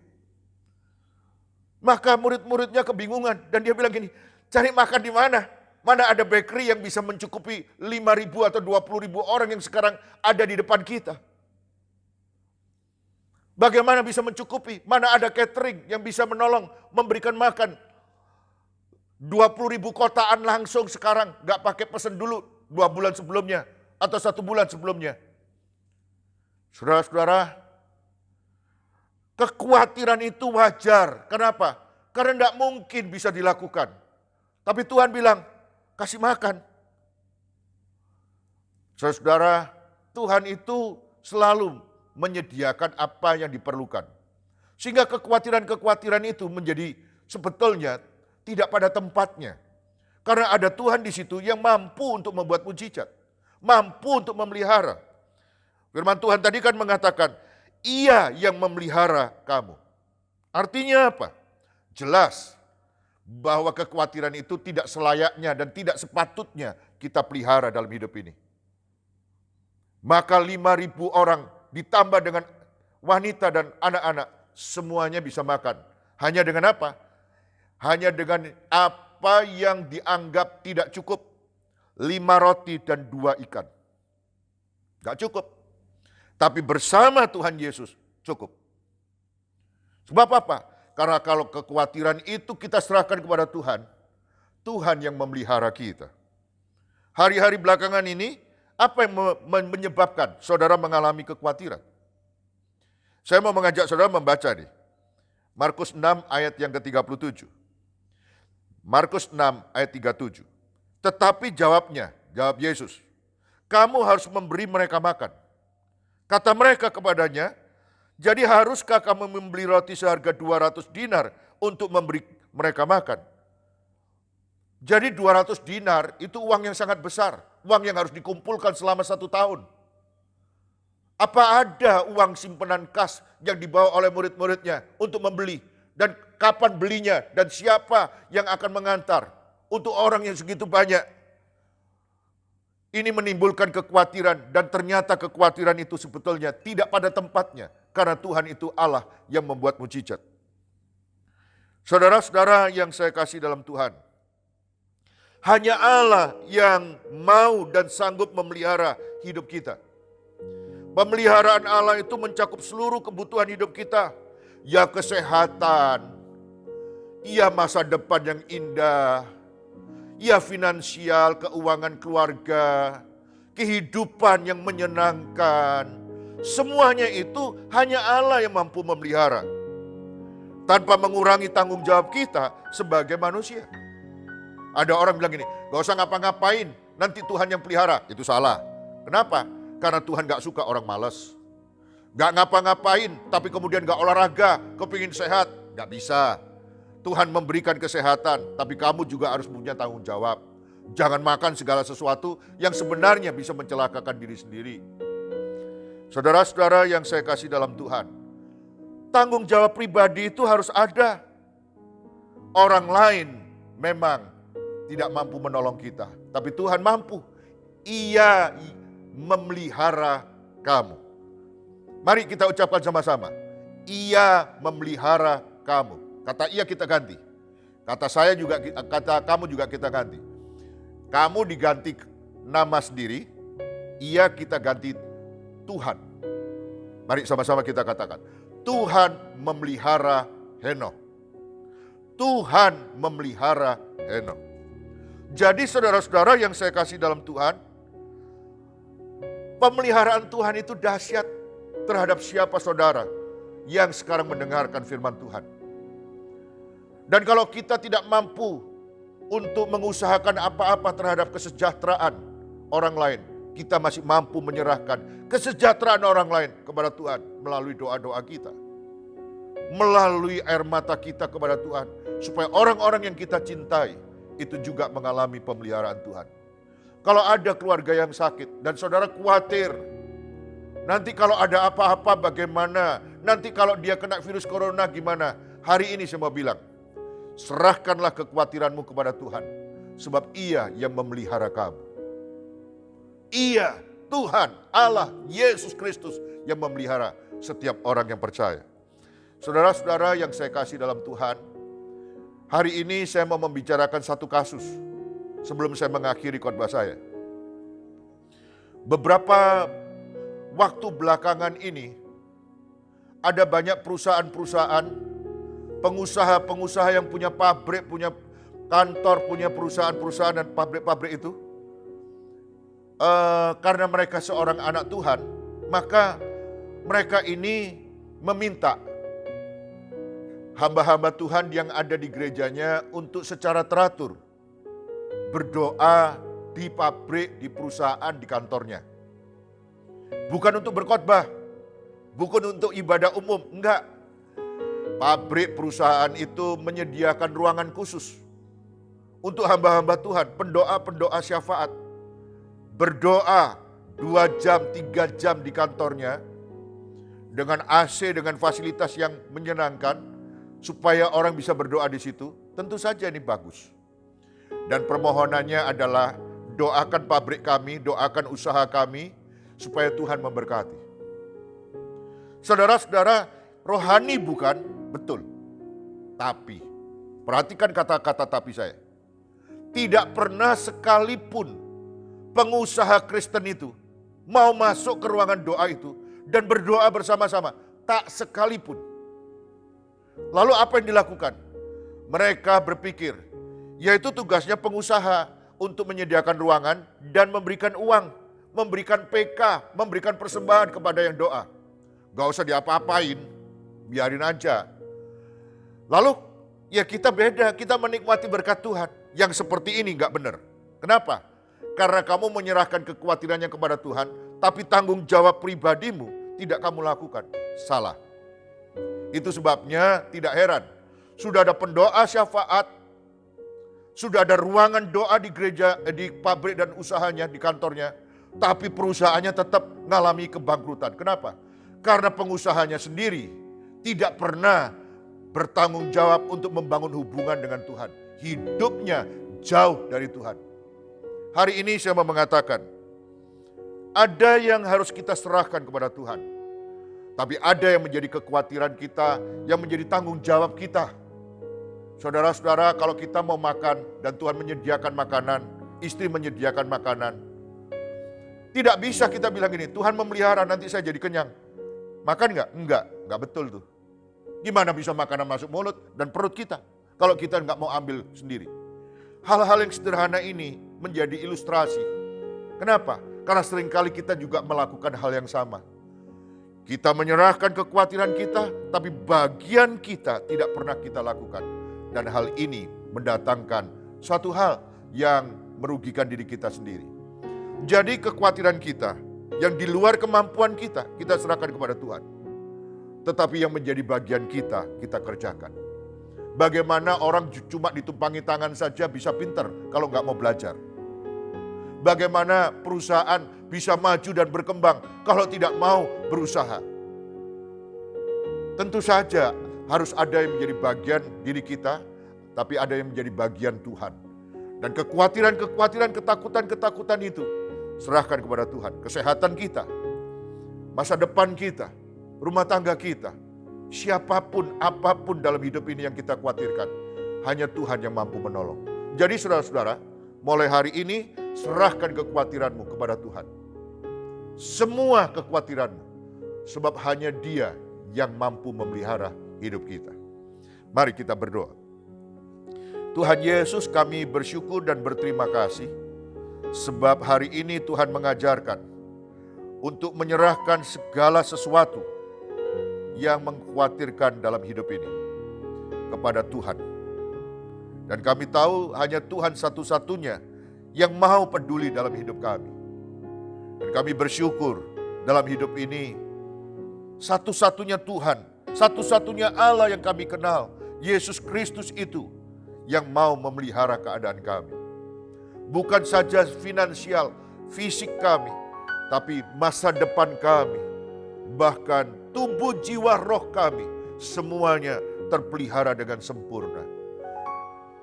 Maka murid-muridnya kebingungan dan dia bilang gini, cari makan di mana? Mana ada bakery yang bisa mencukupi 5.000 atau 20.000 orang yang sekarang ada di depan kita? Bagaimana bisa mencukupi? Mana ada catering yang bisa menolong, memberikan makan? 20.000 kotaan langsung sekarang, gak pakai pesen dulu 2 bulan sebelumnya atau 1 bulan sebelumnya. Saudara-saudara, kekhawatiran itu wajar. Kenapa? Karena tidak mungkin bisa dilakukan. Tapi Tuhan bilang, kasih makan. Saudara-saudara, Tuhan itu selalu menyediakan apa yang diperlukan. Sehingga kekhawatiran-kekhawatiran itu menjadi sebetulnya tidak pada tempatnya. Karena ada Tuhan di situ yang mampu untuk membuat mujizat. Mampu untuk memelihara. Firman Tuhan tadi kan mengatakan, Ia yang memelihara kamu. Artinya apa? Jelas bahwa kekhawatiran itu tidak selayaknya dan tidak sepatutnya kita pelihara dalam hidup ini. Maka 5.000 orang ditambah dengan wanita dan anak-anak, semuanya bisa makan. Hanya dengan apa? Hanya dengan apa yang dianggap tidak cukup. 5 roti dan 2 ikan. Gak cukup. Tapi bersama Tuhan Yesus cukup. Sebab apa? Karena kalau kekhawatiran itu kita serahkan kepada Tuhan, Tuhan yang memelihara kita. Hari-hari belakangan ini, apa yang menyebabkan saudara mengalami kekhawatiran? Saya mau mengajak saudara membaca nih. Markus 6 ayat yang ke-37. Markus 6 ayat 37. Tetapi jawab Yesus, kamu harus memberi mereka makan. Kata mereka kepadanya, jadi haruskah kamu membeli roti seharga 200 dinar untuk memberi mereka makan? Jadi 200 dinar itu uang yang sangat besar. Uang yang harus dikumpulkan selama 1 tahun. Apa ada uang simpanan kas yang dibawa oleh murid-muridnya untuk membeli? Dan kapan belinya? Dan siapa yang akan mengantar? Untuk orang yang segitu banyak. Ini menimbulkan kekhawatiran dan ternyata kekhawatiran itu sebetulnya tidak pada tempatnya. Karena Tuhan itu Allah yang membuat mujizat. Saudara-saudara yang saya kasih dalam Tuhan. Hanya Allah yang mau dan sanggup memelihara hidup kita. Pemeliharaan Allah itu mencakup seluruh kebutuhan hidup kita. Ya kesehatan, ya masa depan yang indah, ya finansial, keuangan keluarga, kehidupan yang menyenangkan. Semuanya itu hanya Allah yang mampu memelihara. Tanpa mengurangi tanggung jawab kita sebagai manusia. Ada orang bilang gini, gak usah ngapa-ngapain, nanti Tuhan yang pelihara. Itu salah. Kenapa? Karena Tuhan gak suka orang malas. Gak ngapa-ngapain, tapi kemudian gak olahraga, kepingin sehat. Gak bisa. Tuhan memberikan kesehatan, tapi kamu juga harus punya tanggung jawab. Jangan makan segala sesuatu yang sebenarnya bisa mencelakakan diri sendiri. Saudara-saudara yang saya kasih dalam Tuhan, tanggung jawab pribadi itu harus ada. Orang lain memang tidak mampu menolong kita, tapi Tuhan mampu. Ia memelihara kamu. Mari kita ucapkan sama-sama. Ia memelihara kamu. Kata ia kita ganti. Kata saya juga, kata kamu juga kita ganti. Kamu diganti nama sendiri, ia kita ganti Tuhan. Mari sama-sama kita katakan. Tuhan memelihara Henokh. Tuhan memelihara Henokh. Jadi saudara-saudara yang saya kasih dalam Tuhan, pemeliharaan Tuhan itu dahsyat terhadap siapa saudara yang sekarang mendengarkan firman Tuhan. Dan kalau kita tidak mampu untuk mengusahakan apa-apa terhadap kesejahteraan orang lain, kita masih mampu menyerahkan kesejahteraan orang lain kepada Tuhan melalui doa-doa kita. Melalui air mata kita kepada Tuhan. Supaya orang-orang yang kita cintai itu juga mengalami pemeliharaan Tuhan. Kalau ada keluarga yang sakit dan saudara khawatir, nanti kalau ada apa-apa bagaimana, nanti kalau dia kena virus corona gimana, hari ini saya mau bilang, serahkanlah kekhawatiranmu kepada Tuhan, sebab Ia yang memelihara kamu. Ia, Tuhan, Allah, Yesus Kristus yang memelihara setiap orang yang percaya. Saudara-saudara yang saya kasih dalam Tuhan, hari ini saya mau membicarakan satu kasus sebelum saya mengakhiri khotbah saya. Beberapa waktu belakangan ini, ada banyak perusahaan-perusahaan, pengusaha-pengusaha yang punya pabrik, punya kantor, punya perusahaan-perusahaan dan pabrik-pabrik itu, karena mereka seorang anak Tuhan, maka mereka ini meminta hamba-hamba Tuhan yang ada di gerejanya untuk secara teratur berdoa di pabrik, di perusahaan, di kantornya. Bukan untuk berkhotbah, bukan untuk ibadah umum, enggak. Pabrik perusahaan itu menyediakan ruangan khusus untuk hamba-hamba Tuhan, pendoa-pendoa syafaat. Berdoa 2 jam, 3 jam di kantornya, dengan AC, dengan fasilitas yang menyenangkan, supaya orang bisa berdoa di situ. Tentu saja ini bagus. Dan permohonannya adalah doakan pabrik kami, doakan usaha kami, supaya Tuhan memberkati. Saudara-saudara, rohani bukan? Betul. Tapi, perhatikan kata-kata tapi saya. Tidak pernah sekalipun pengusaha Kristen itu mau masuk ke ruangan doa itu dan berdoa bersama-sama. Tak sekalipun. Lalu apa yang dilakukan? Mereka berpikir, yaitu tugasnya pengusaha untuk menyediakan ruangan dan memberikan uang, memberikan PK, memberikan persembahan kepada yang doa. Gak usah diapa-apain, biarin aja. Lalu ya kita beda, kita menikmati berkat Tuhan. Yang seperti ini gak benar. Kenapa? Karena kamu menyerahkan kekhawatirannya kepada Tuhan, tapi tanggung jawab pribadimu tidak kamu lakukan. Salah. Itu sebabnya tidak heran. Sudah ada pendoa syafaat, sudah ada ruangan doa di gereja, di pabrik dan usahanya, di kantornya, tapi perusahaannya tetap mengalami kebangkrutan. Kenapa? Karena pengusahanya sendiri tidak pernah bertanggung jawab untuk membangun hubungan dengan Tuhan. Hidupnya jauh dari Tuhan. Hari ini saya mau mengatakan, ada yang harus kita serahkan kepada Tuhan. Tapi ada yang menjadi kekhawatiran kita, yang menjadi tanggung jawab kita. Saudara-saudara, kalau kita mau makan dan Tuhan menyediakan makanan, istri menyediakan makanan, tidak bisa kita bilang gini, Tuhan memelihara nanti saya jadi kenyang. Makan nggak? Nggak betul tuh. Gimana bisa makanan masuk mulut dan perut kita kalau kita nggak mau ambil sendiri? Hal-hal yang sederhana ini menjadi ilustrasi. Kenapa? Karena seringkali kita juga melakukan hal yang sama. Kita menyerahkan kekhawatiran kita, tapi bagian kita tidak pernah kita lakukan. Dan hal ini mendatangkan suatu hal yang merugikan diri kita sendiri. Jadi kekhawatiran kita yang di luar kemampuan kita, kita serahkan kepada Tuhan. Tetapi yang menjadi bagian kita, kita kerjakan. Bagaimana orang cuma ditumpangi tangan saja bisa pinter kalau nggak mau belajar. Bagaimana perusahaan bisa maju dan berkembang kalau tidak mau berusaha. Tentu saja harus ada yang menjadi bagian diri kita, tapi ada yang menjadi bagian Tuhan. Dan kekhawatiran-kekhawatiran, ketakutan-ketakutan itu serahkan kepada Tuhan. Kesehatan kita, masa depan kita, rumah tangga kita, siapapun, apapun dalam hidup ini yang kita khawatirkan, hanya Tuhan yang mampu menolong. Jadi saudara-saudara, mulai hari ini serahkan kekhawatiranmu kepada Tuhan. Semua kekhawatiranmu, sebab hanya Dia yang mampu memelihara hidup kita. Mari kita berdoa. Tuhan Yesus, kami bersyukur dan berterima kasih, sebab hari ini Tuhan mengajarkan untuk menyerahkan segala sesuatu yang mengkhawatirkan dalam hidup ini kepada Tuhan. Dan kami tahu hanya Tuhan satu-satunya yang mau peduli dalam hidup kami. Dan kami bersyukur dalam hidup ini, satu-satunya Tuhan, satu-satunya Allah yang kami kenal, Yesus Kristus itu yang mau memelihara keadaan kami. Bukan saja finansial, fisik kami, tapi masa depan kami, bahkan tubuh, jiwa, roh kami, semuanya terpelihara dengan sempurna.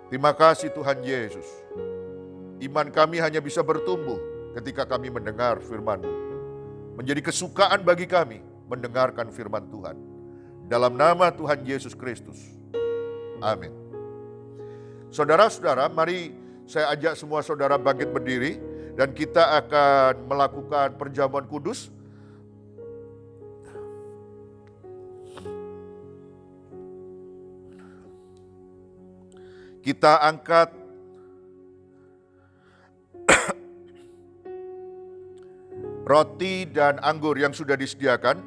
Terima kasih Tuhan Yesus. Iman kami hanya bisa bertumbuh ketika kami mendengar firman-Mu. Menjadi kesukaan bagi kami mendengarkan firman Tuhan. Dalam nama Tuhan Yesus Kristus. Amin. Saudara-saudara, mari saya ajak semua saudara bangkit berdiri dan kita akan melakukan perjamuan kudus. Kita angkat roti dan anggur yang sudah disediakan.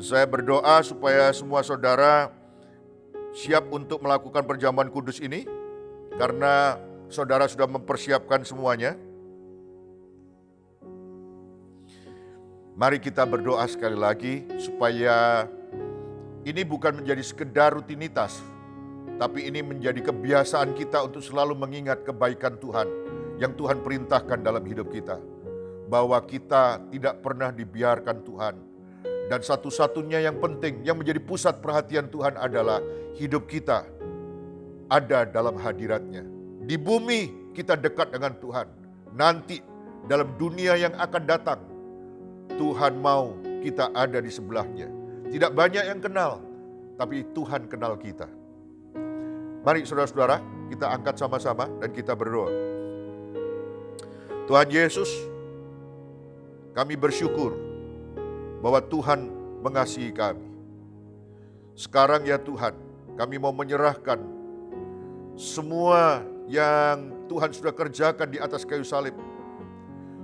Saya berdoa supaya semua saudara siap untuk melakukan perjamuan kudus ini, karena saudara sudah mempersiapkan semuanya. Mari kita berdoa sekali lagi supaya ini bukan menjadi sekedar rutinitas, tapi ini menjadi kebiasaan kita untuk selalu mengingat kebaikan Tuhan yang Tuhan perintahkan dalam hidup kita. Bahwa kita tidak pernah dibiarkan Tuhan. Dan satu-satunya yang penting, yang menjadi pusat perhatian Tuhan adalah hidup kita ada dalam hadirat-Nya. Di bumi kita dekat dengan Tuhan. Nanti dalam dunia yang akan datang, Tuhan mau kita ada di sebelahnya. Tidak banyak yang kenal, tapi Tuhan kenal kita. Mari saudara-saudara, kita angkat sama-sama dan kita berdoa. Tuhan Yesus, kami bersyukur bahwa Tuhan mengasihi kami. Sekarang ya Tuhan, kami mau menyerahkan semua yang Tuhan sudah kerjakan di atas kayu salib,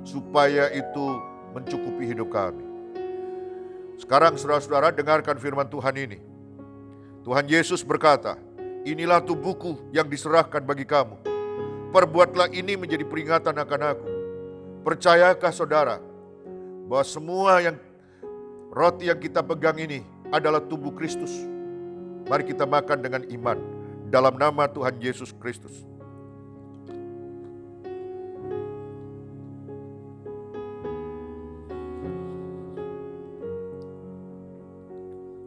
supaya itu mencukupi hidup kami. Sekarang saudara-saudara, dengarkan firman Tuhan ini. Tuhan Yesus berkata, inilah tubuhku yang diserahkan bagi kamu. Perbuatlah ini menjadi peringatan akan aku. Percayakah saudara bahwa semua roti yang kita pegang ini adalah tubuh Kristus? Mari kita makan dengan iman dalam nama Tuhan Yesus Kristus.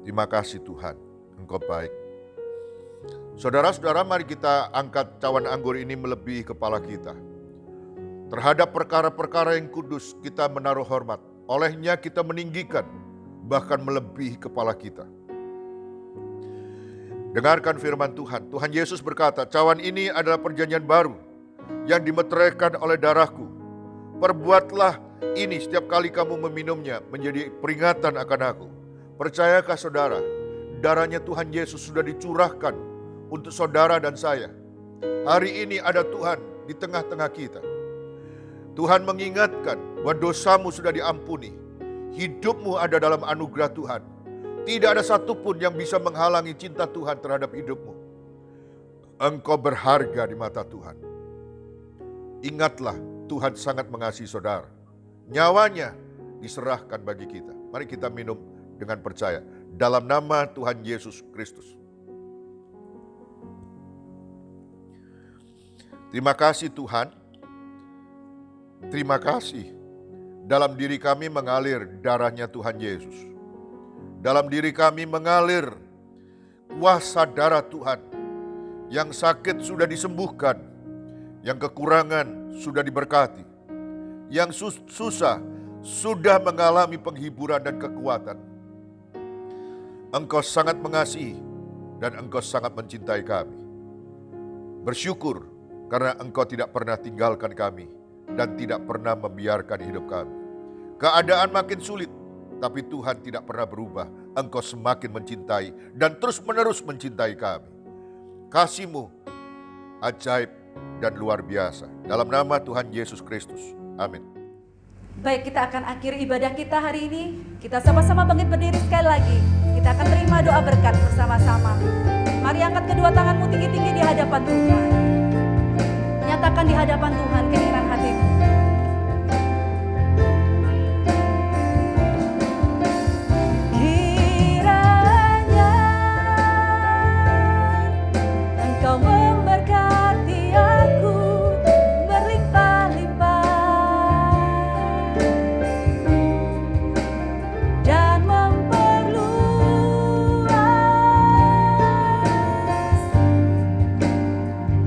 Terima kasih Tuhan, Engkau baik. Saudara-saudara, mari kita angkat cawan anggur ini melebihi kepala kita. Terhadap perkara-perkara yang kudus kita menaruh hormat. Olehnya kita meninggikan, bahkan melebihi kepala kita. Dengarkan firman Tuhan. Tuhan Yesus berkata, cawan ini adalah perjanjian baru yang dimeteraikan oleh darahku. Perbuatlah ini setiap kali kamu meminumnya menjadi peringatan akan aku. Percayakah saudara, darahnya Tuhan Yesus sudah dicurahkan untuk saudara dan saya. Hari ini ada Tuhan di tengah-tengah kita. Tuhan mengingatkan bahwa dosamu sudah diampuni. Hidupmu ada dalam anugerah Tuhan. Tidak ada satupun yang bisa menghalangi cinta Tuhan terhadap hidupmu. Engkau berharga di mata Tuhan. Ingatlah, Tuhan sangat mengasihi saudara. Nyawanya diserahkan bagi kita. Mari kita minum dengan percaya. Dalam nama Tuhan Yesus Kristus. Terima kasih Tuhan. Terima kasih. Dalam diri kami mengalir darahnya Tuhan Yesus. Dalam diri kami mengalir kuasa darah Tuhan. Yang sakit sudah disembuhkan. Yang kekurangan sudah diberkati. Yang susah sudah mengalami penghiburan dan kekuatan. Engkau sangat mengasihi dan Engkau sangat mencintai kami. Bersyukur karena Engkau tidak pernah tinggalkan kami dan tidak pernah membiarkan hidup kami. Keadaan makin sulit, tapi Tuhan tidak pernah berubah. Engkau semakin mencintai dan terus-menerus mencintai kami. Kasih-Mu ajaib dan luar biasa. Dalam nama Tuhan Yesus Kristus. Amin. Baik, kita akan akhiri ibadah kita hari ini. Kita sama-sama bangkit berdiri sekali lagi. Kita akan terima doa berkat bersama-sama. Mari angkat kedua tanganmu tinggi-tinggi di hadapan Tuhan. Nyatakan di hadapan Tuhan keinginan hatimu. Kiranya Engkau memberkati aku berlimpah-limpah dan memperluas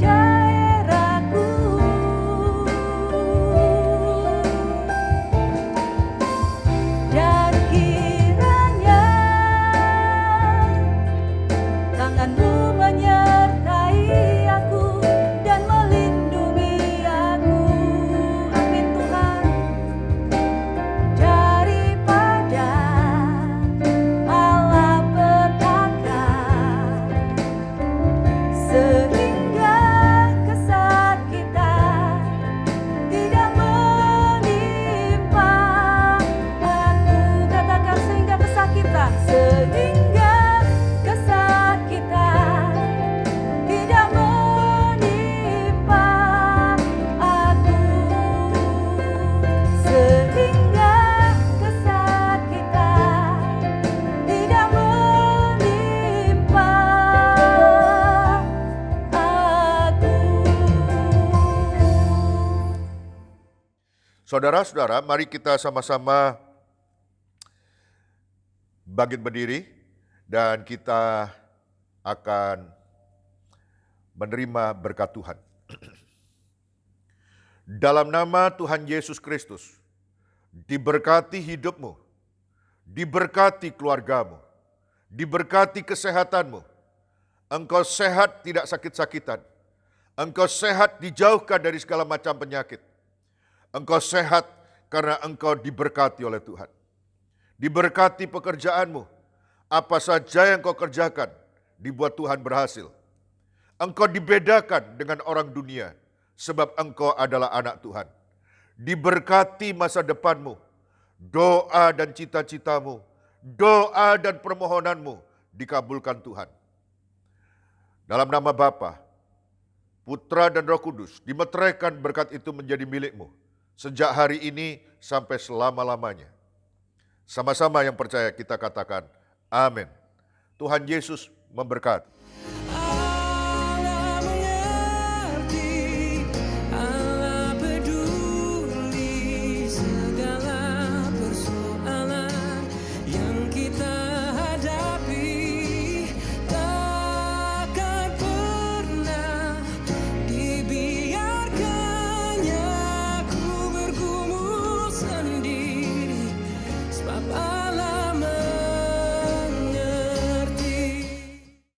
daerahku. Saudara-saudara, mari kita sama-sama bangkit berdiri dan kita akan menerima berkat Tuhan. Dalam nama Tuhan Yesus Kristus, diberkati hidupmu, diberkati keluargamu, diberkati kesehatanmu. Engkau sehat tidak sakit-sakitan. Engkau sehat dijauhkan dari segala macam penyakit. Engkau sehat karena engkau diberkati oleh Tuhan. Diberkati pekerjaanmu. Apa saja yang kau kerjakan, dibuat Tuhan berhasil. Engkau dibedakan dengan orang dunia, sebab engkau adalah anak Tuhan. Diberkati masa depanmu, doa dan cita-citamu, doa dan permohonanmu dikabulkan Tuhan. Dalam nama Bapa, Putra dan Roh Kudus, dimeteraikan berkat itu menjadi milikmu, sejak hari ini sampai selama-lamanya. Sama-sama yang percaya kita katakan, amin. Tuhan Yesus memberkati.